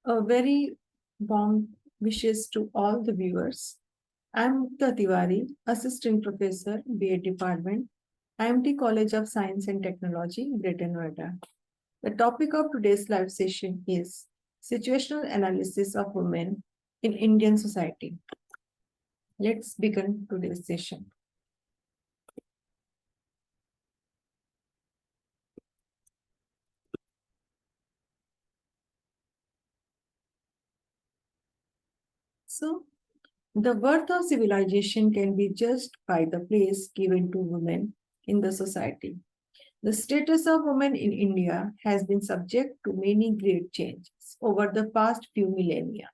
A very warm wishes to all the viewers. I'm Mukta Tiwari, Assistant Professor, BA Department, IIMT College of Science and Technology, Greater Noida. The topic of today's live session is Situational Analysis of Women in Indian Society. Let's begin today's session. So, the worth of civilization can be judged by the place given to women in the society. The status of women in India has been subject to many great changes over the past few millennia.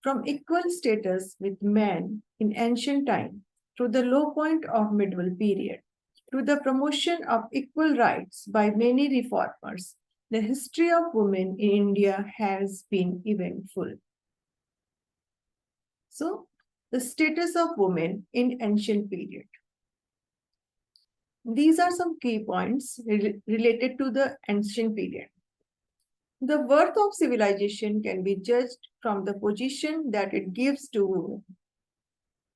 From equal status with men in ancient time to the low point of medieval period to the promotion of equal rights by many reformers, the history of women in India has been eventful. So, the status of women in ancient period. These are some key points related to the ancient period. The worth of civilization can be judged from the position that it gives to women.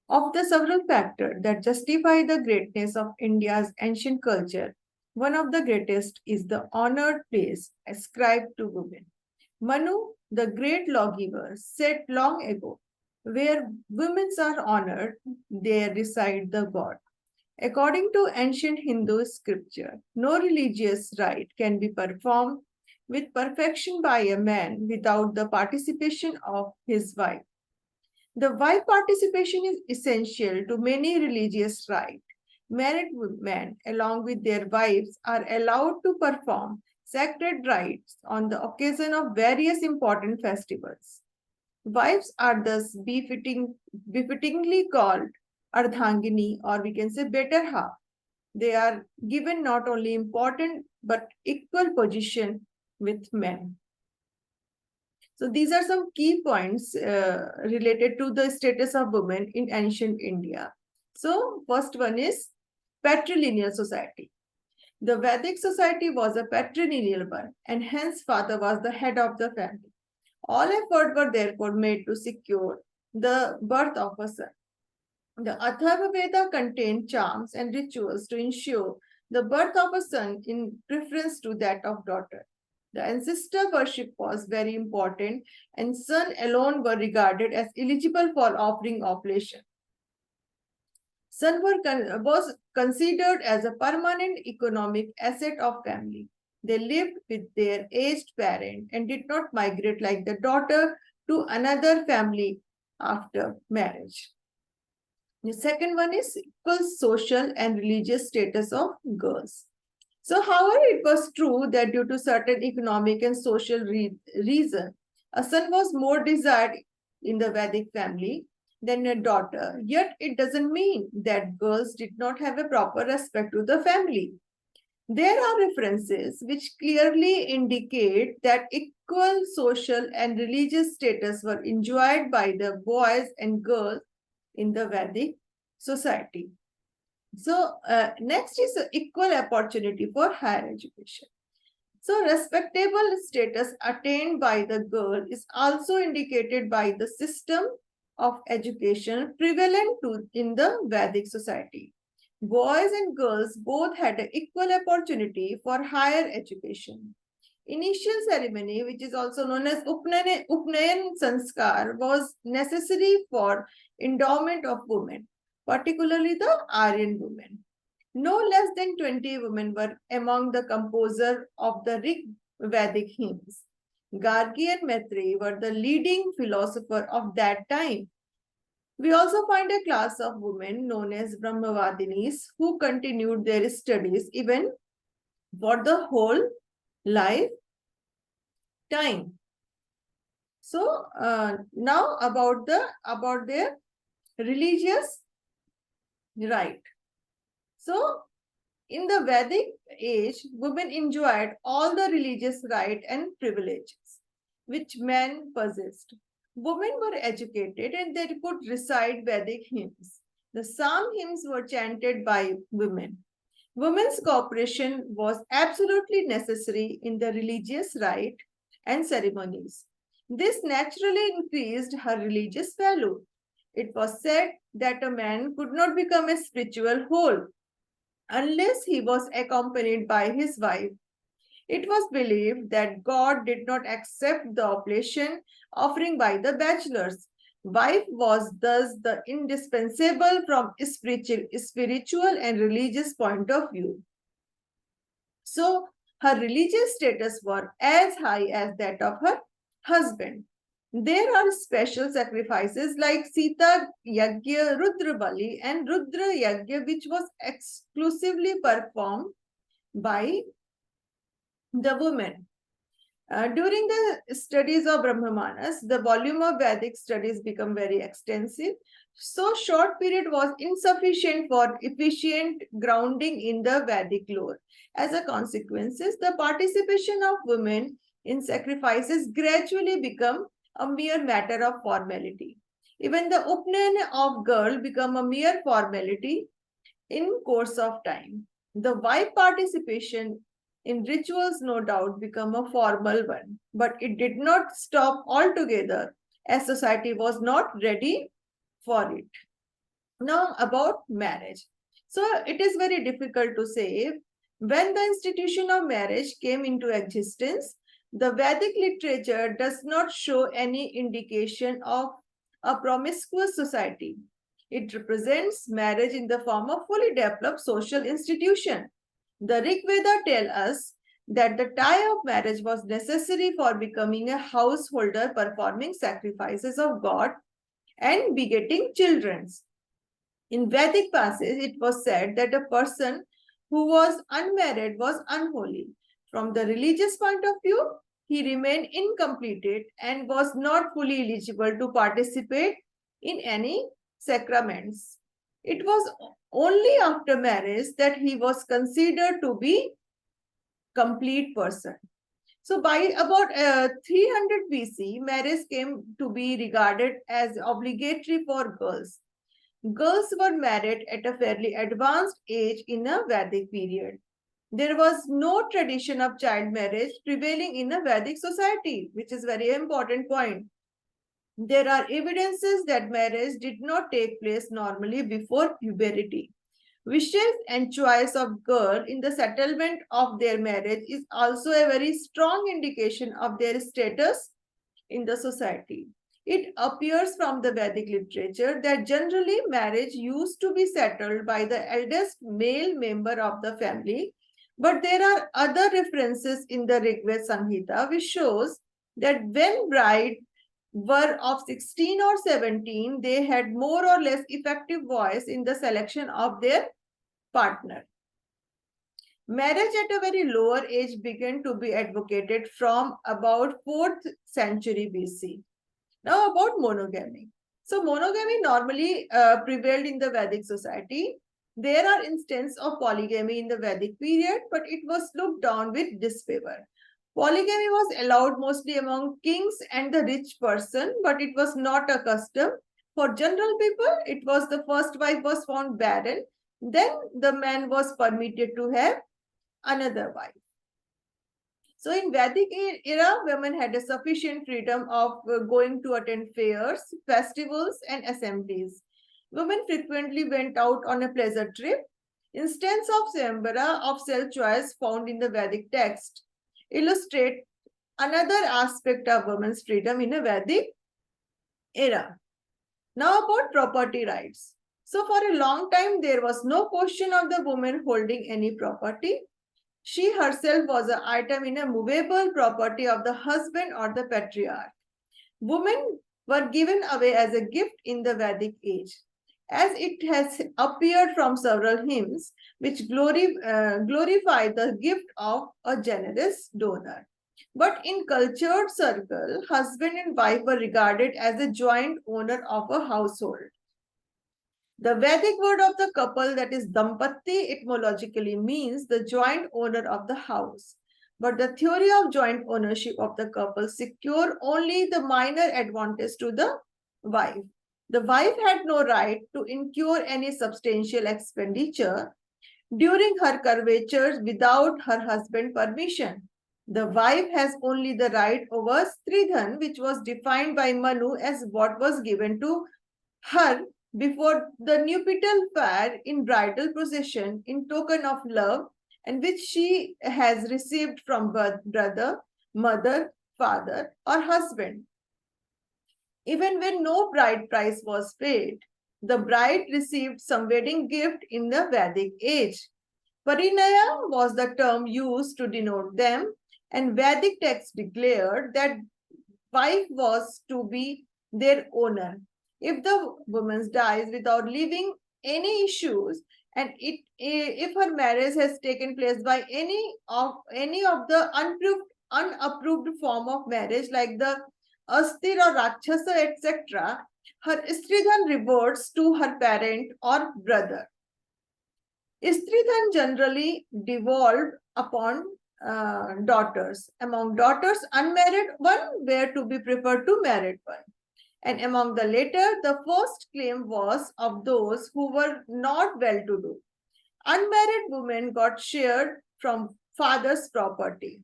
Of the several factors that justify the greatness of India's ancient culture, one of the greatest is the honored place ascribed to women. Manu, the great lawgiver, said long ago, where women are honored, there reside the god. According to ancient Hindu scripture, no religious rite can be performed with perfection by a man without the participation of his wife. The wife participation is essential to many religious rites. Married men, along with their wives, are allowed to perform sacred rites on the occasion of various important festivals. Wives are thus befittingly called Ardhangini, or we can say better half. They are given not only important but equal position with men. So these are some key points related to the status of women in ancient India. So first one is patrilineal society. The Vedic society was a patrilineal one, and hence father was the head of the family. All efforts were therefore made to secure the birth of a son. The Atharva Veda contained charms and rituals to ensure the birth of a son in preference to that of daughter. The ancestor worship was very important, and son alone were regarded as eligible for offering oblation. Son was considered as a permanent economic asset of family. They lived with their aged parent and did not migrate like the daughter to another family after marriage. The second one is equal social and religious status of girls. So, however, it was true that due to certain economic and social reason, a son was more desired in the Vedic family than a daughter. Yet, it doesn't mean that girls did not have a proper respect to the family. There are references which clearly indicate that equal social and religious status were enjoyed by the boys and girls in the Vedic society. So next is equal opportunity for higher education. So respectable status attained by the girl is also indicated by the system of education prevalent in the Vedic society. Boys and girls both had an equal opportunity for higher education. Initial ceremony, which is also known as Upnayan Sanskar, was necessary for endowment of women, particularly the Aryan women. No less than 20 women were among the composers of the Rig Vedic hymns. Gargi and Maitreyi were the leading philosophers of that time. We also find a class of women known as Brahmavadinis who continued their studies even for the whole life time. So now about their religious right. So in the Vedic age, women enjoyed all the religious rights and privileges which men possessed. Women were educated and they could recite Vedic hymns. The psalm hymns were chanted by women. Women's cooperation was absolutely necessary in the religious rite and ceremonies. This naturally increased her religious value. It was said that a man could not become a spiritual whole unless he was accompanied by his wife. It was believed that God did not accept the oblation offering by the bachelors. Wife was thus the indispensable from spiritual and religious point of view. So her religious status was as high as that of her husband. There are special sacrifices like Sita Yagya, Rudra Bali, and Rudra Yagya, which was exclusively performed by the women. During the studies of Brahmanas, the volume of Vedic studies became very extensive. So short period was insufficient for efficient grounding in the Vedic lore. As a consequence, the participation of women in sacrifices gradually become a mere matter of formality. Even the Upnayana of girl become a mere formality in course of time. The wife participation in rituals no doubt become a formal one, but it did not stop altogether as society was not ready for it. Now about marriage. So it is very difficult to say when the institution of marriage came into existence, the Vedic literature does not show any indication of a promiscuous society. It represents marriage in the form of fully developed social institution. The Rig Veda tell us that the tie of marriage was necessary for becoming a householder performing sacrifices of God and begetting children. In Vedic passage, it was said that a person who was unmarried was unholy. From the religious point of view, he remained incompleted and was not fully eligible to participate in any sacraments. It was only after marriage that he was considered to be complete person. So by about 300 BC, marriage came to be regarded as obligatory for girls. Girls were married at a fairly advanced age in a Vedic period. There was no tradition of child marriage prevailing in a Vedic society, which is a very important point. There are evidences that marriage did not take place normally before puberty. Wishes and choice of girl in the settlement of their marriage is also a very strong indication of their status in the society. It appears from the Vedic literature that generally marriage used to be settled by the eldest male member of the family, but there are other references in the Rigveda Samhita which shows that when bride were of 16 or 17, they had more or less effective voice in the selection of their partner. Marriage at a very lower age began to be advocated from about 4th century BC. Now about monogamy. So monogamy normally prevailed in the Vedic society. There are instances of polygamy in the Vedic period, but it was looked down with disfavor. Polygamy was allowed mostly among kings and the rich person, but it was not a custom. For general people, it was the first wife was found barren. Then the man was permitted to have another wife. So in Vedic era, women had a sufficient freedom of going to attend fairs, festivals, and assemblies. Women frequently went out on a pleasure trip. Instance of Sayambara of self-choice found in the Vedic text illustrate another aspect of women's freedom in a Vedic era. Now about property rights. So for a long time, there was no question of the woman holding any property. She herself was an item in a movable property of the husband or the patriarch. Women were given away as a gift in the Vedic age, as it has appeared from several hymns which glorify the gift of a generous donor. But in cultured circle, husband and wife were regarded as the joint owner of a household. The Vedic word of the couple, that is dampati, etymologically means the joint owner of the house. But the theory of joint ownership of the couple secure only the minor advantage to the wife. The wife had no right to incur any substantial expenditure during her curvatures without her husband's permission. The wife has only the right over Stridhan, which was defined by Manu as what was given to her before the nuptial fair in bridal procession in token of love, and which she has received from brother, mother, father, or husband. Even when no bride price was paid, the bride received some wedding gift in the Vedic age. Parinaya was the term used to denote them, and Vedic texts declared that wife was to be their owner. If the woman dies without leaving any issues, and if her marriage has taken place by any of the unapproved form of marriage like the Astir or Rakshasa, etc., her Stridhan reverts to her parent or brother. Stridhan generally devolved upon daughters. Among daughters, unmarried one were to be preferred to married one. And among the latter, the first claim was of those who were not well-to-do. Unmarried women got shared from father's property.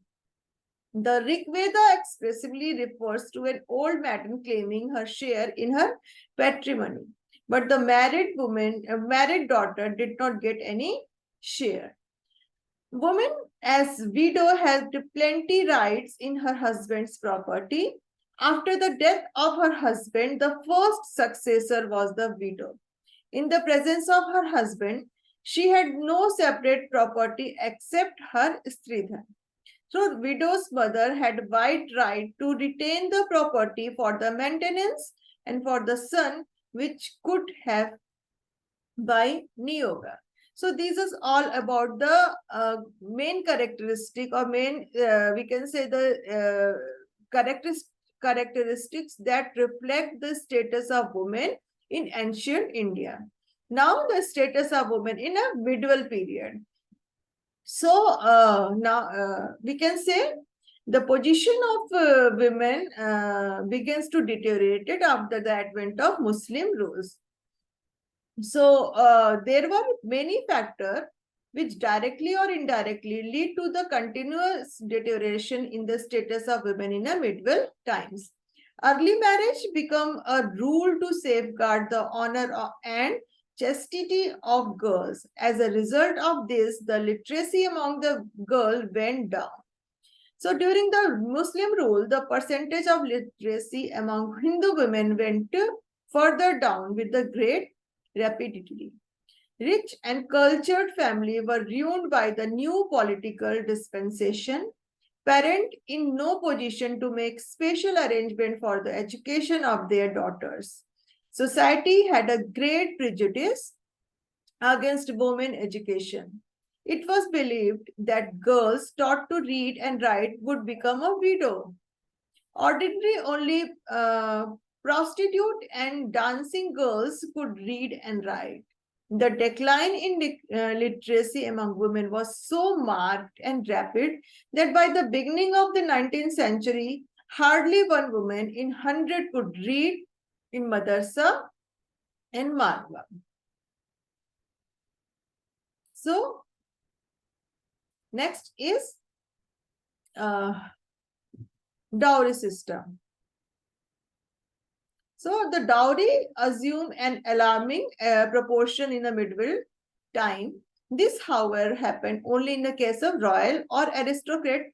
The Rig Veda expressively refers to an old maiden claiming her share in her patrimony. But the married daughter did not get any share. Woman as widow had plenty rights in her husband's property. After the death of her husband, the first successor was the widow. In the presence of her husband, she had no separate property except her stridhan. So, widow's mother had wide right to retain the property for the maintenance and for the son, which could have by Niyoga. So, this is all about the main characteristic or main, we can say the characteristics that reflect the status of women in ancient India. Now, the status of women in a medieval period. So now we can say the position of women begins to deteriorate after the advent of Muslim rules. So there were many factors which directly or indirectly lead to the continuous deterioration in the status of women in the medieval times. Early marriage became a rule to safeguard the honor and chastity of girls. As a result of this, the literacy among the girls went down. So during the Muslim rule, the percentage of literacy among Hindu women went further down with the great rapidity. Rich and cultured families were ruined by the new political dispensation. Parents in no position to make special arrangement for the education of their daughters. Society had a great prejudice against women education. It was believed that girls taught to read and write would become a widow. Ordinary only prostitute and dancing girls could read and write. The decline in literacy among women was so marked and rapid that by the beginning of the 19th century, hardly one woman in 100 could read in madrasa and marwa. So, next is dowry system. So the dowry assumed an alarming proportion in the medieval time. This, however, happened only in the case of royal or aristocratic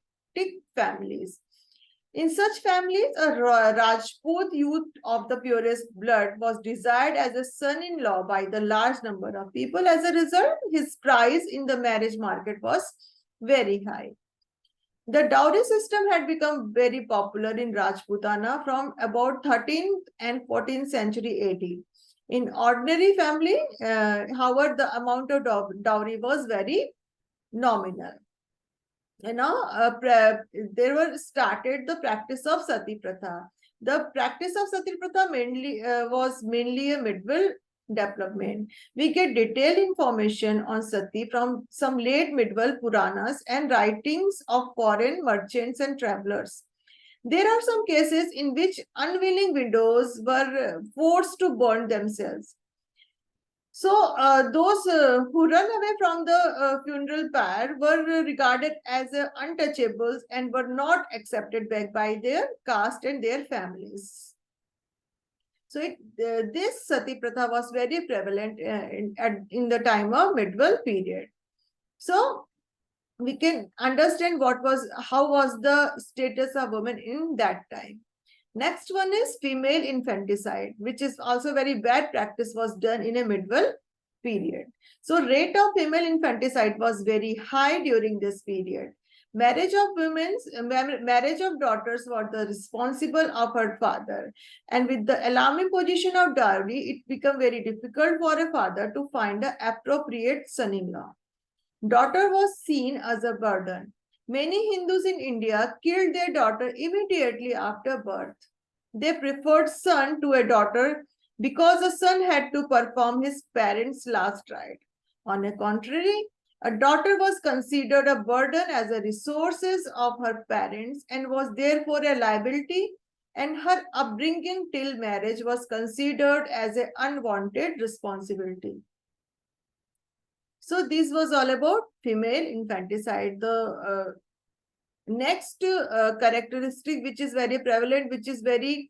families. In such families, a Rajput youth of the purest blood was desired as a son-in-law by the large number of people. As a result, his price in the marriage market was very high. The dowry system had become very popular in Rajputana from about 13th and 14th century AD. In ordinary family, however, the amount of dowry was very nominal. There were started the practice of sati pratha. The practice of sati pratha was mainly a medieval development. We get detailed information on sati from some late medieval Puranas and writings of foreign merchants and travelers. There are some cases in which unwilling widows were forced to burn themselves. So those who run away from the funeral pyre were regarded as untouchables and were not accepted back by their caste and their families. So this sati pratha was very prevalent in the time of medieval period. So we can understand how was the status of women in that time. Next one is female infanticide, which is also very bad practice was done in a medieval period. So rate of female infanticide was very high during this period. Marriage of daughters were the responsible of her father. And with the alarming position of dowry, it became very difficult for a father to find an appropriate son-in-law. Daughter was seen as a burden. Many Hindus in India killed their daughter immediately after birth. They preferred son to a daughter because a son had to perform his parents' last rite. On the contrary, a daughter was considered a burden as a resources of her parents and was therefore a liability, and her upbringing till marriage was considered as an unwanted responsibility. So this was all about female infanticide. The next characteristic which is very prevalent, which is very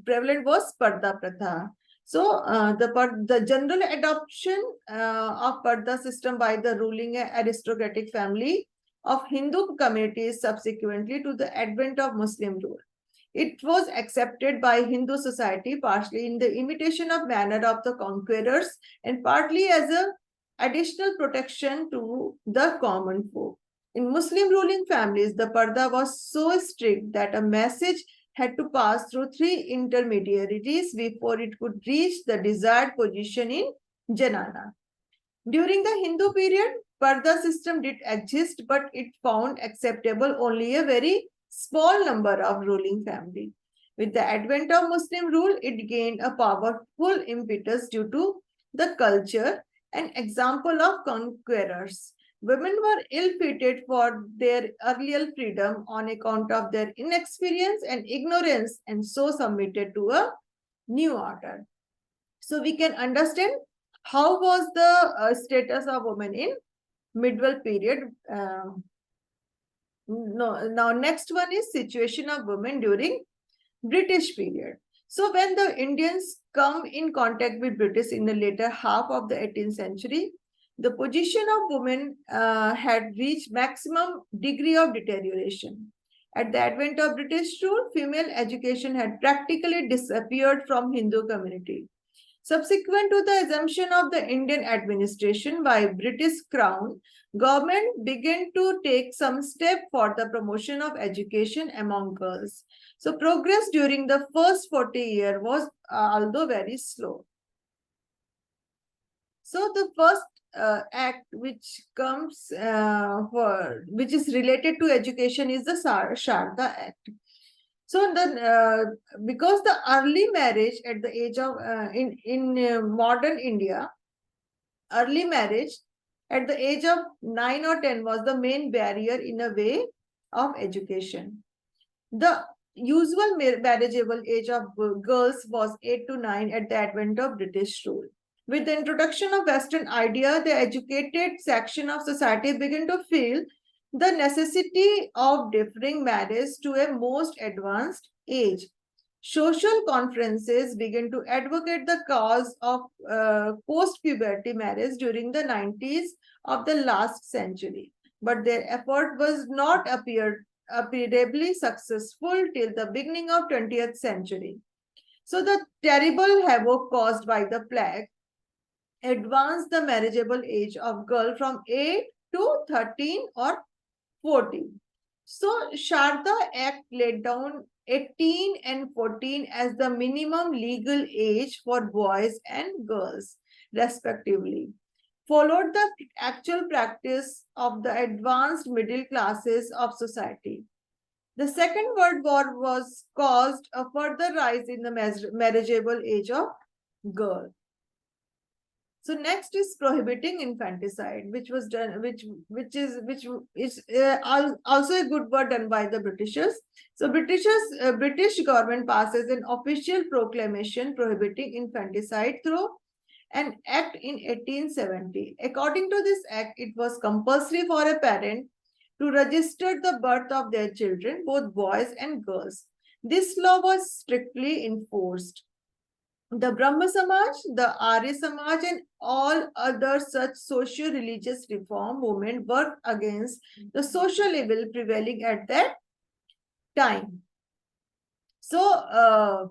prevalent was Parda Pratha. So the general adoption of Parda system by the ruling aristocratic family of Hindu communities subsequently to the advent of Muslim rule. It was accepted by Hindu society partially in the imitation of manner of the conquerors and partly as a additional protection to the common folk. In Muslim ruling families, the parda was so strict that a message had to pass through three intermediaries before it could reach the desired position in Janana. During the Hindu period, parda system did exist, but it found acceptable only a very small number of ruling family. With the advent of Muslim rule, it gained a powerful impetus due to the culture and example of conquerors. Women were ill-fitted for their earlier freedom on account of their inexperience and ignorance, and so submitted to a new order. So we can understand how was the status of women in medieval period. Now next one is situation of women during British period. So when the Indians come in contact with British in the later half of the 18th century, the position of women had reached maximum degree of deterioration. At the advent of British rule, female education had practically disappeared from Hindu community. Subsequent to the assumption of the Indian administration by British Crown, government began to take some step for the promotion of education among girls. So progress during the first 40 years was although very slow. So the first act which comes which is related to education is the Sharda Act. So then, because the early marriage at the age of in modern India, early marriage at the age of 9 or 10 was the main barrier in a way of education. The usual marriageable age of girls was 8 to 9 at the advent of British rule. With the introduction of Western idea, the educated section of society began to feel the necessity of deferring marriage to a most advanced age. Social conferences began to advocate the cause of post-puberty marriage during the 90s of the last century, but their effort was not appearably successful till the beginning of 20th century. So the terrible havoc caused by the plague advanced the marriageable age of girl from 8 to 13 or 14. So Sharda Act laid down 18 and 14 as the minimum legal age for boys and girls, respectively. Followed the actual practice of the advanced middle classes of society. The Second World War was caused a further rise in the marriageable age of girls. So next is prohibiting infanticide, which was done, which is also a good work done by the Britishers. So British government passes an official proclamation prohibiting infanticide through an act in 1870. According to this act, it was compulsory for a parent to register the birth of their children, both boys and girls. This law was strictly enforced. The Brahma Samaj, the Arya Samaj, and all other such socio-religious reform movement worked against the social evil prevailing at that time. So,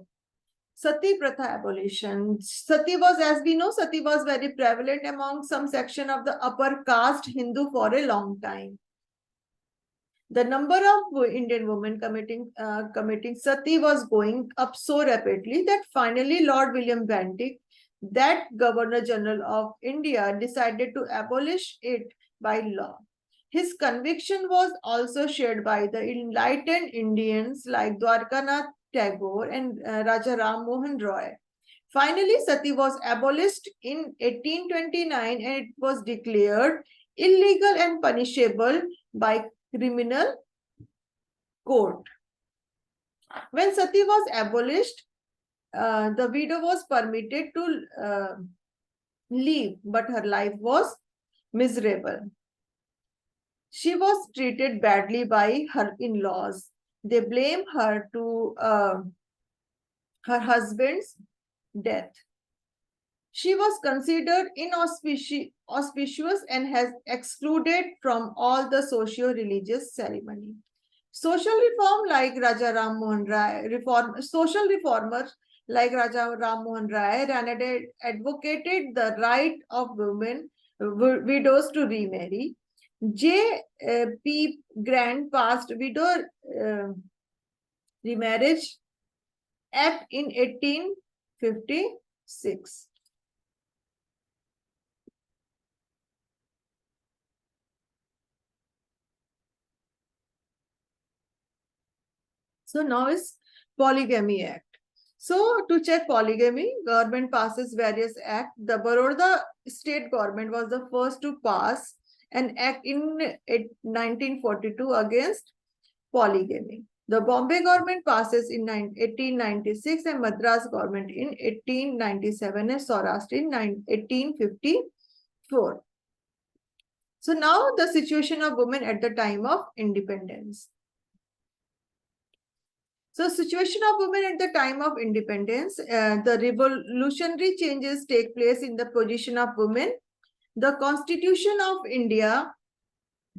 Sati Pratha abolition. Sati was, as we know, Sati was very prevalent among some section of the upper caste Hindu for a long time. The number of Indian women committing sati was going up so rapidly that finally Lord William Bentinck, that Governor General of India, decided to abolish it by law. His conviction was also shared by the enlightened Indians like Dwarkanath Tagore and Raja Ram Mohan Roy. Finally, sati was abolished in 1829 and it was declared illegal and punishable by criminal court. When sati was abolished, the widow was permitted to leave, but her life was miserable. She was treated badly by her in-laws. They blame her to her husband's death. She was considered inauspicious and has excluded from all the socio-religious ceremony. Social reform like Raja Ram Mohan Rai, social reformers like Raja Ram Mohan Rai advocated the right of women, widows to remarry. J.P. Grant passed Widow Remarriage Act in 1856. So now is Polygamy Act. So to check polygamy, government passes various acts. The Baroda state government was the first to pass an act in 1942 against polygamy. The Bombay government passes in 1896 and Madras government in 1897 and Saurashtra in 1854. So now the situation of women at the time of independence. So situation of women at the time of independence, the revolutionary changes take place in the position of women. The Constitution of India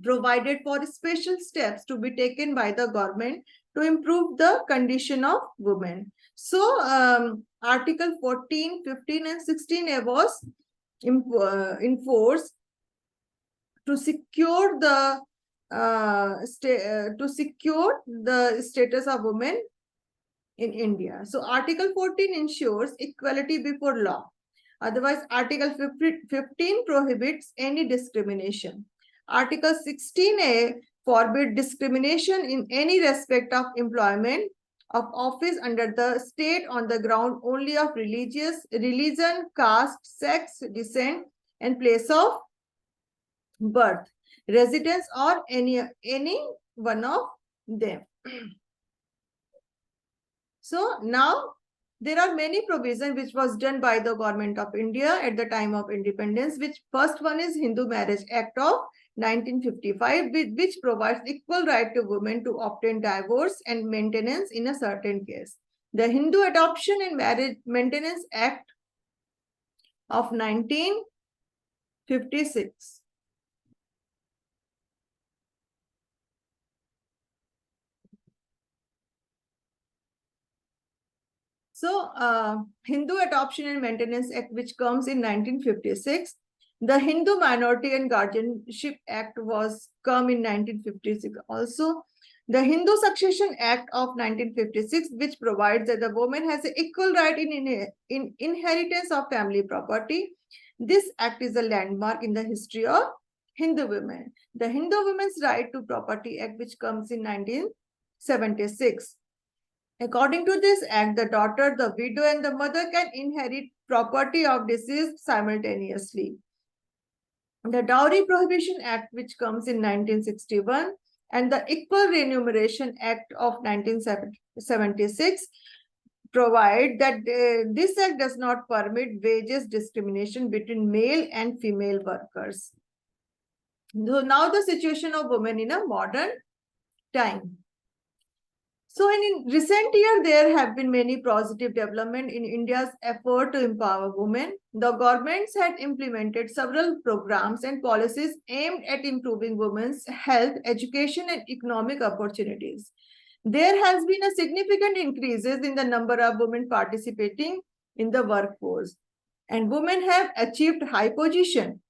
provided for special steps to be taken by the government to improve the condition of women. So Article 14, 15 and 16A was enforced to secure the status of women in India. So Article 14 ensures equality before law. Otherwise, Article 15 prohibits any discrimination. Article 16A forbids discrimination in any respect of employment of office under the state on the ground only of religion, caste, sex, descent, and place of birth, residence, or any one of them. So now there are many provisions which was done by the government of India at the time of independence, which first one is Hindu Marriage Act of 1955, which provides equal right to women to obtain divorce and maintenance in a certain case. The Hindu Adoption and Marriage Maintenance Act of 1956. So, Hindu Adoption and Maintenance Act, which comes in 1956. The Hindu Minority and Guardianship Act was come in 1956 also. The Hindu Succession Act of 1956, which provides that the woman has an equal right in inheritance of family property. This act is a landmark in the history of Hindu women. The Hindu Women's Right to Property Act, which comes in 1976. According to this act, the daughter, the widow, and the mother can inherit property of deceased simultaneously. The Dowry Prohibition Act, which comes in 1961, and the Equal Remuneration Act of 1976 provide that this act does not permit wages discrimination between male and female workers. So now the situation of women in a modern time. So in recent years, there have been many positive development in India's effort to empower women. The governments had implemented several programs and policies aimed at improving women's health, education, and economic opportunities. There has been a significant increases in the number of women participating in the workforce, and women have achieved high position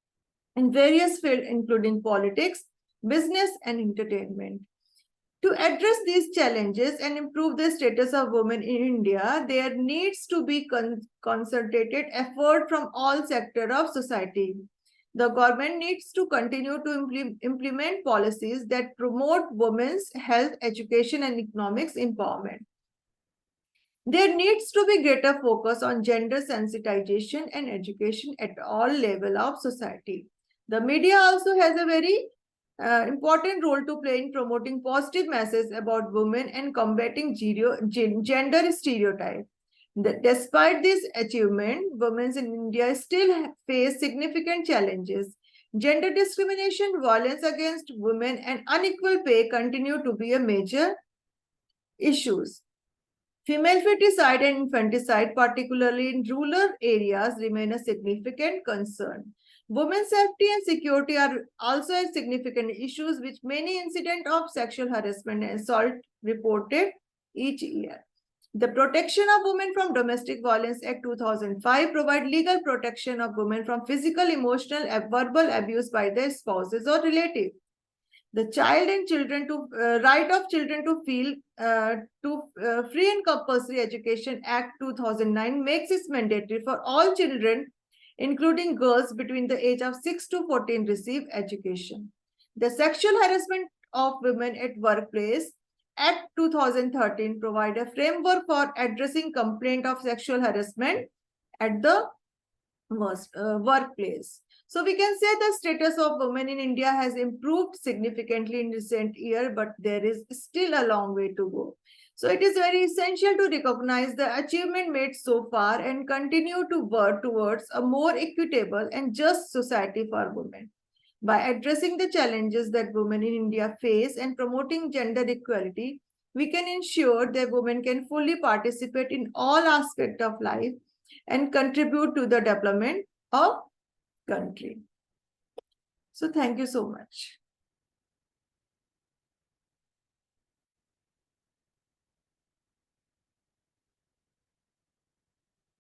in various fields, including politics, business, and entertainment. To address these challenges and improve the status of women in India, there needs to be concentrated effort from all sectors of society. The government needs to continue to implement policies that promote women's health, education, and economics empowerment. There needs to be greater focus on gender sensitization and education at all levels of society. The media also has a very important role to play in promoting positive messages about women and combating gender stereotype. Despite this achievement, women in India still face significant challenges. Gender discrimination, violence against women, and unequal pay continue to be a major issues. Female feticide and infanticide, particularly in rural areas, remain a significant concern. Women's safety and security are also significant issues, with many incidents of sexual harassment and assault reported each year. The Protection of Women from Domestic Violence Act 2005 provides legal protection of women from physical, emotional, and verbal abuse by their spouses or relatives. The Child and Children to Right of Children to Free and Compulsory Education Act 2009 makes it mandatory for all children, including girls between the age of 6 to 14, receive education. The Sexual Harassment of Women at Workplace Act 2013 provide a framework for addressing complaint of sexual harassment at the workplace. So we can say the status of women in India has improved significantly in recent years, but there is still a long way to go. So it is very essential to recognize the achievement made so far and continue to work towards a more equitable and just society for women. By addressing the challenges that women in India face and promoting gender equality, we can ensure that women can fully participate in all aspects of life and contribute to the development of country. So thank you so much.